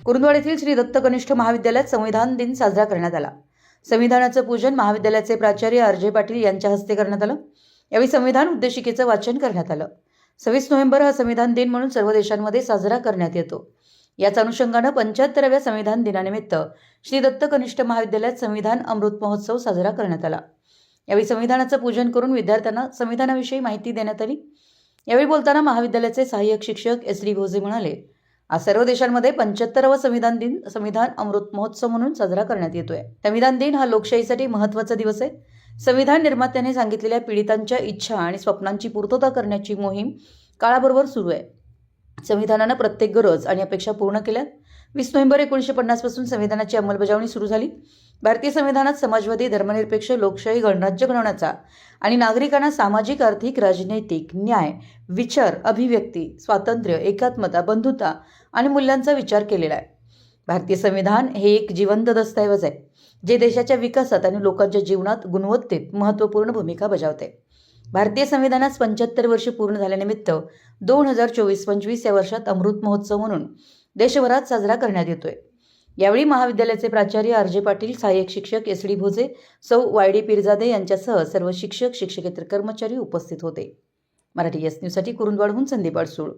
कुरुंदवाड येथील श्री दत्त कनिष्ठ महाविद्यालयात संविधान दिन साजरा करण्यात आला। संविधानाचं पूजन महाविद्यालयाचे प्राचार्य आर.जे. पाटील यांच्या हस्ते करण्यात आलं। यावेळी संविधान उद्देशिकेचं वाचन करण्यात आलं। 26 नोव्हेंबर हा संविधान दिन म्हणून सर्व देशांमध्ये साजरा करण्यात येतो। याच अनुषंगाने 75व्या संविधान दिनानिमित्त श्री दत्त कनिष्ठ महाविद्यालयात संविधान अमृत महोत्सव साजरा करण्यात आला। यावेळी संविधानाचं पूजन करून विद्यार्थ्यांना संविधानाविषयी माहिती देण्यात आली। यावेळी बोलताना महाविद्यालयाचे सहाय्यक शिक्षक एस.डी. भोजे म्हणाले, आज सर्व देशांमध्ये 75वा संविधान दिन संविधान अमृत महोत्सव म्हणून साजरा करण्यात येतोय। संविधान दिन हा लोकशाहीसाठी महत्त्वाचा दिवस आहे। संविधान निर्मात्याने सांगितलेल्या पीडितांच्या इच्छा आणि स्वप्नांची पूर्तता करण्याची मोहीम काळाबरोबर सुरू आहे। संविधानानं प्रत्येक गरज आणि अपेक्षा पूर्ण केल्या। 20 नोव्हेंबर 1950 पासून संविधानाची अंमलबजावणी सुरू झाली। भारतीय संविधानात समाजवादी, धर्मनिरपेक्ष, लोकशाही, गणराज्य घडवण्याचा आणि नागरिकांना सामाजिक, आर्थिक, राजनैतिक, न्याय, विचार, अभिव्यक्ती, स्वातंत्र्य, एकात्मता, बंधुता आणि मूल्यांचा विचार केलेला आहे। भारतीय संविधान हे एक जिवंत दस्तऐवज आहे, जे देशाच्या विकासात आणि लोकांच्या जीवनात गुणवत्तेत महत्त्वपूर्ण भूमिका बजावते। भारतीय संविधानास 75 वर्ष पूर्ण झाल्यानिमित्त 2024-25 या वर्षात अमृत महोत्सव म्हणून देशभरात साजरा करण्यात येतोय। यावेळी महाविद्यालयाचे प्राचार्य आर.जे. पाटील, सहाय्यक शिक्षक एस.डी. भोजे, सौ वाय.डी. पिरजादे यांच्यासह सर्व शिक्षक, शिक्षकेतर कर्मचारी उपस्थित होते। मराठी एस न्यूजसाठी कुरुंदवाडहून संदीप अडसूळ।